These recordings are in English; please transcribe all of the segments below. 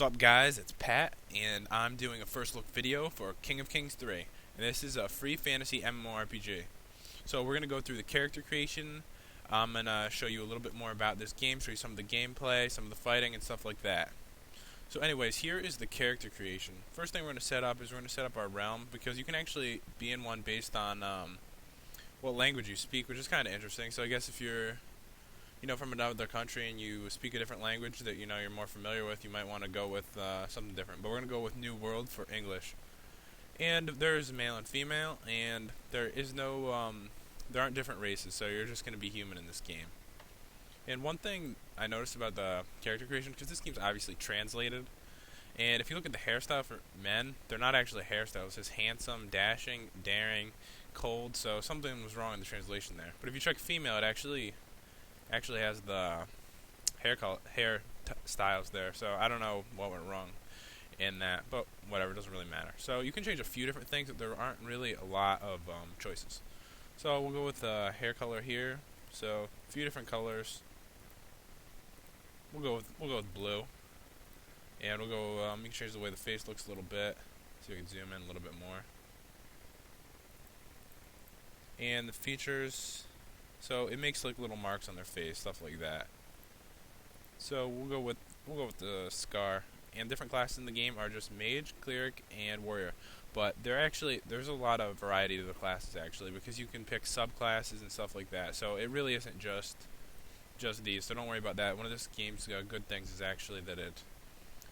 What's up, guys? It's Pat, and I'm doing a first look video for King of Kings 3. And this is a free fantasy MMORPG. So we're going to go through the character creation. I'm going to show you a little bit more about this game, show you some of the gameplay, some of the fighting, and stuff like that. So anyways, here is the character creation. First thing we're going to set up is we're going to set up our realm, because you can actually be in one based on what language you speak, which is kind of interesting. So I guess if you're from another country and you speak a different language that you're more familiar with, you might want to go with something different. But we're going to go with New World for English. And there's male and female, and there aren't different races, so you're just going to be human in this game. And one thing I noticed about the character creation, because this game's obviously translated, and if you look at the hairstyle for men, they're not actually hairstyles. It says handsome, dashing, daring, cold, so something was wrong in the translation there. But if you check female, it actually has the hair styles there, so I don't know what went wrong in that, but whatever, it doesn't really matter. So you can change a few different things, but there aren't really a lot of choices. So we'll go with the hair color here. So a few different colors. We'll go with blue, and we'll go. You can change the way the face looks a little bit, so you can zoom in a little bit more. And the features. So it makes like little marks on their face, stuff like that. So we'll go with the scar. And different classes in the game are just mage, cleric, and warrior. But there's a lot of variety to the classes actually, because you can pick subclasses and stuff like that. So it really isn't just these. So don't worry about that. One of this game's good things is actually that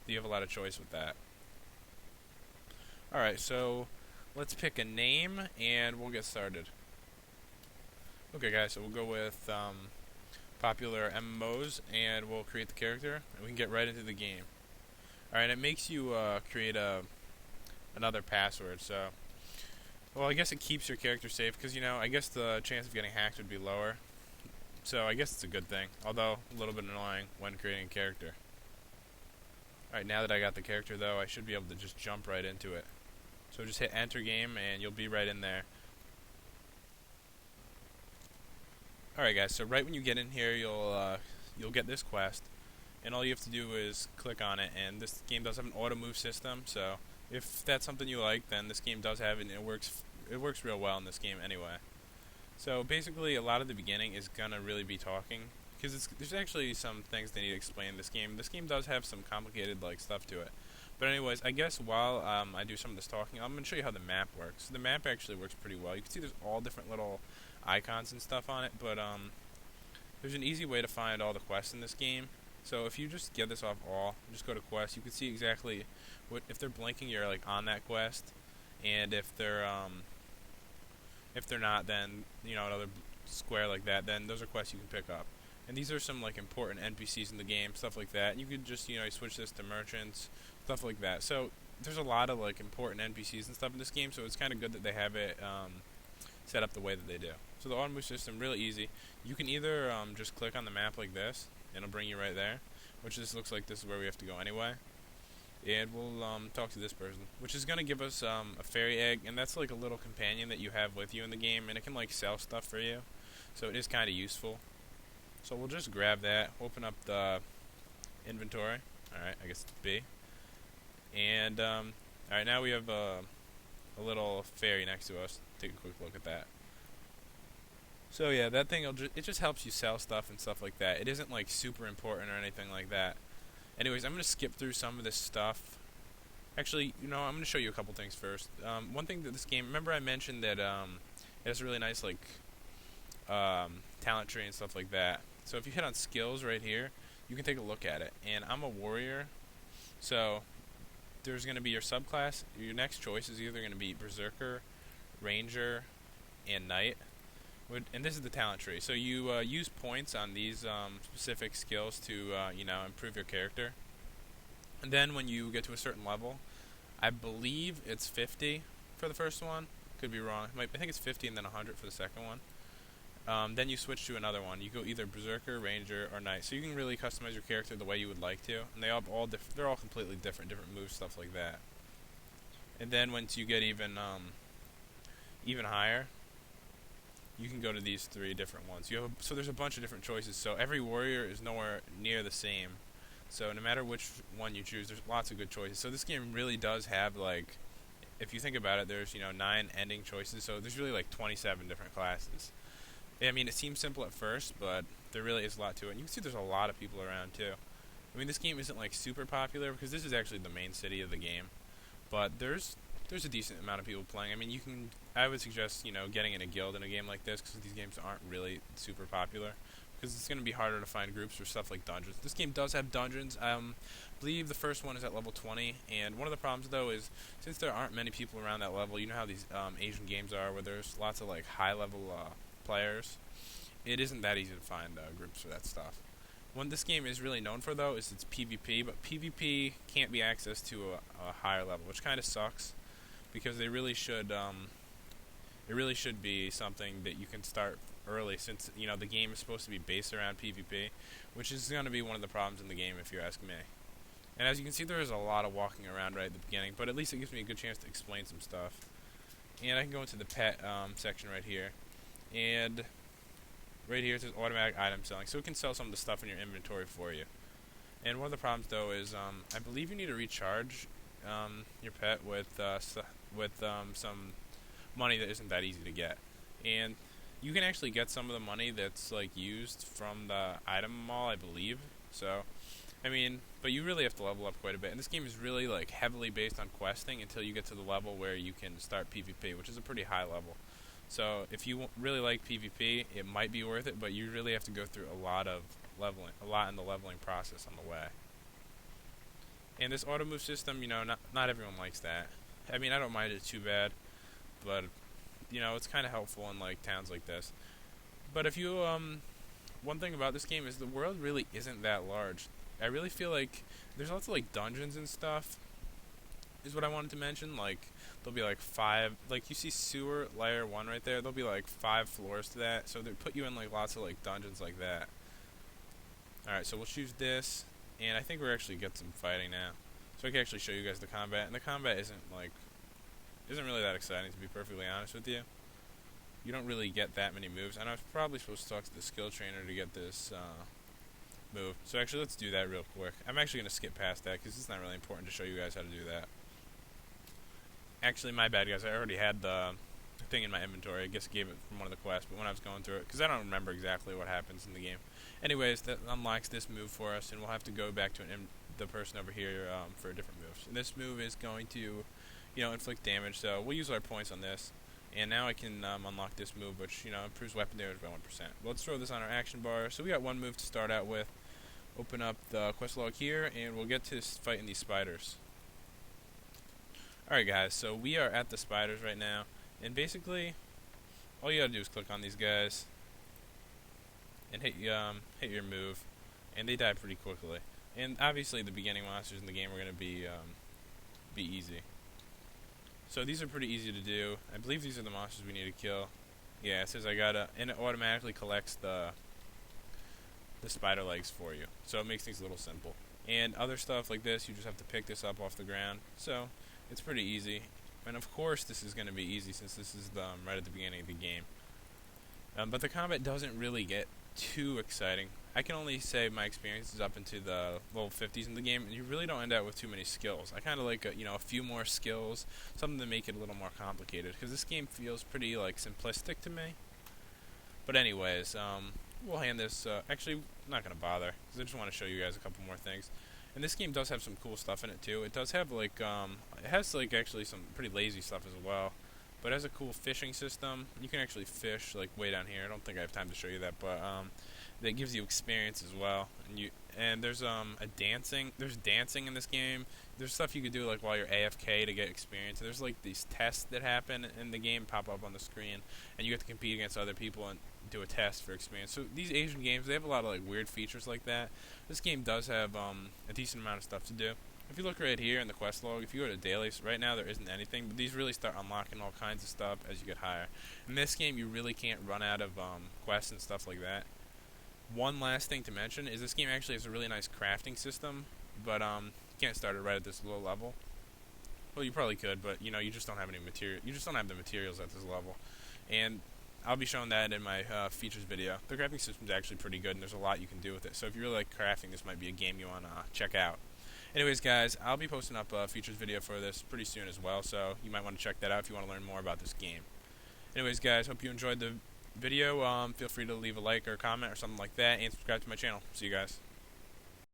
you have a lot of choice with that. All right, so let's pick a name and we'll get started. Okay guys, so we'll go with popular MMOs, and we'll create the character, and we can get right into the game. Alright, it makes you create another password, so... Well, I guess it keeps your character safe, because, I guess the chance of getting hacked would be lower. So I guess it's a good thing, although a little bit annoying when creating a character. Alright, now that I got the character, though, I should be able to just jump right into it. So just hit enter game, and you'll be right in there. Alright guys, so right when you get in here, you'll get this quest, and all you have to do is click on it, and this game does have an auto move system, so if that's something you like, then this game does have it, and it works real well in this game anyway. So basically, a lot of the beginning is gonna really be talking, because there's actually some things they need to explain in this game. This game does have some complicated stuff to it. But anyways, I guess while I do some of this talking, I'm going to show you how the map works. The map actually works pretty well. You can see there's all different little icons and stuff on it, but there's an easy way to find all the quests in this game. So if you just get this off all, just go to quests, you can see exactly if they're blinking, you're on that quest, and if they're not, then another square like that, then those are quests you can pick up. And these are some important NPCs in the game, stuff like that. And you could just you switch this to merchants, stuff like that. So there's a lot of important NPCs and stuff in this game, so it's kind of good that they have it set up the way that they do. So the auto move system, really easy. You can either just click on the map like this, and it'll bring you right there, which just looks like this is where we have to go anyway. And we'll talk to this person, which is going to give us a fairy egg, and that's a little companion that you have with you in the game, and it can sell stuff for you, so it is kind of useful. So we'll just grab that, open up the inventory. Alright, I guess it's B. And alright, now we have a little fairy next to us. Take a quick look at that. So yeah, that thing it just helps you sell stuff and stuff like that. It isn't super important or anything like that. Anyways, I'm gonna skip through some of this stuff. Actually, I'm gonna show you a couple things first. One thing that this game, remember I mentioned that it has a really nice talent tree and stuff like that. So if you hit on skills right here, you can take a look at it. And I'm a warrior, so there's going to be your subclass. Your next choice is either going to be berserker, ranger, and knight. And this is the talent tree. So you use points on these specific skills to improve your character. And then when you get to a certain level, I believe it's 50 for the first one. Could be wrong. I think it's 50 and then 100 for the second one. Then you switch to another one. You go either berserker, ranger, or knight. So you can really customize your character the way you would like to, and they're all completely different moves, stuff like that. And then once you get even higher, you can go to these 3 different ones. So there's a bunch of different choices. So every warrior is nowhere near the same. So no matter which one you choose, there's lots of good choices. So this game really does have, like, if you think about it, there's 9 ending choices. So there's really like 27 different classes. I mean, it seems simple at first, but there really is a lot to it. And you can see there's a lot of people around too. I mean, this game isn't like super popular because this is actually the main city of the game, but there's a decent amount of people playing. I mean, I would suggest getting in a guild in a game like this because these games aren't really super popular. Because it's going to be harder to find groups for stuff like dungeons. This game does have dungeons. I believe the first one is at level 20, and one of the problems, though, is since there aren't many people around that level, you know how these Asian games are, where there's lots of like high-level players. It isn't that easy to find groups for that stuff. What this game is really known for, though, is its PvP, but PvP can't be accessed to a higher level, which kind of sucks, because it really should be something that you can start early, since the game is supposed to be based around PvP, which is going to be one of the problems in the game if you ask me. And as you can see, there is a lot of walking around right at the beginning, but at least it gives me a good chance to explain some stuff. And I can go into the pet section right here, and right here it says automatic item selling, so it can sell some of the stuff in your inventory for you. And one of the problems, though, is I believe you need to recharge your pet with some money that isn't that easy to get. And you can actually get some of the money that's like used from the item mall, I believe. So, I mean, but you really have to level up quite a bit. And this game is really like heavily based on questing until you get to the level where you can start PvP, which is a pretty high level. So if you really like PvP, it might be worth it, but you really have to go through a lot in the leveling process on the way. And this auto move system, not everyone likes that. I mean, I don't mind it too bad, but it's kind of helpful in like towns like this. But if you one thing about this game is the world really isn't that large. I really feel like there's lots of like dungeons and stuff is what I wanted to mention. Like there'll be like 5, like you see sewer layer 1 right there, there'll be like 5 floors to that, so they put you in like lots of like dungeons like that. Alright, so we'll choose this, and I think we're actually get some fighting now. So I can actually show you guys the combat, and the combat isn't really that exciting, to be perfectly honest with you. You don't really get that many moves, and I was probably supposed to talk to the skill trainer to get this move. So actually, let's do that real quick. I'm actually going to skip past that, because it's not really important to show you guys how to do that. Actually, my bad, guys. I already had the thing in my inventory. I guess I gave it from one of the quests, but when I was going through it, because I don't remember exactly what happens in the game. Anyways, that unlocks this move for us, and we'll have to go back to the person over here for different moves. And this move is going to inflict damage, so we'll use our points on this. And now I can unlock this move, which, improves weapon damage by 1%. Let's throw this on our action bar. So we got one move to start out with. Open up the quest log here, and we'll get to fighting these spiders. Alright guys, so we are at the spiders right now, and basically, all you gotta do is click on these guys, and hit your move, and they die pretty quickly. And obviously the beginning monsters in the game are gonna be easy. So these are pretty easy to do. I believe these are the monsters we need to kill. Yeah, it says and it automatically collects the spider legs for you. So it makes things a little simple. And other stuff like this, you just have to pick this up off the ground. So it's pretty easy. And of course this is going to be easy since this is right at the beginning of the game. But the combat doesn't really get too exciting. I can only say my experience is up into the level 50s in the game, and you really don't end up with too many skills. I kind of like a few more skills, something to make it a little more complicated, because this game feels pretty like simplistic to me. But anyways, we'll hand this. Actually, I'm not gonna bother, because I just want to show you guys a couple more things. And this game does have some cool stuff in it too. It does have like it has like actually some pretty lazy stuff as well. But it has a cool fishing system. You can actually fish like way down here. I don't think I have time to show you that, but that gives you experience as well. And there's There's dancing in this game. There's stuff you could do like while you're AFK to get experience. There's like these tests that happen in the game, pop up on the screen, and you have to compete against other people and do a test for experience. So these Asian games, they have a lot of like weird features like that. This game does have a decent amount of stuff to do. If you look right here in the quest log, if you go to daily, so right now there isn't anything, but these really start unlocking all kinds of stuff as you get higher. In this game, you really can't run out of quests and stuff like that. One last thing to mention is this game actually has a really nice crafting system, but you can't start it right at this low level. Well, you probably could, but you just don't have any material. You just don't have the materials at this level. And I'll be showing that in my features video. The crafting system's actually pretty good, and there's a lot you can do with it. So if you really like crafting, this might be a game you want to check out. Anyways, guys, I'll be posting up a features video for this pretty soon as well, so you might want to check that out if you want to learn more about this game. Anyways, guys, hope you enjoyed the video. Feel free to leave a like or a comment or something like that, and subscribe to my channel. See you guys.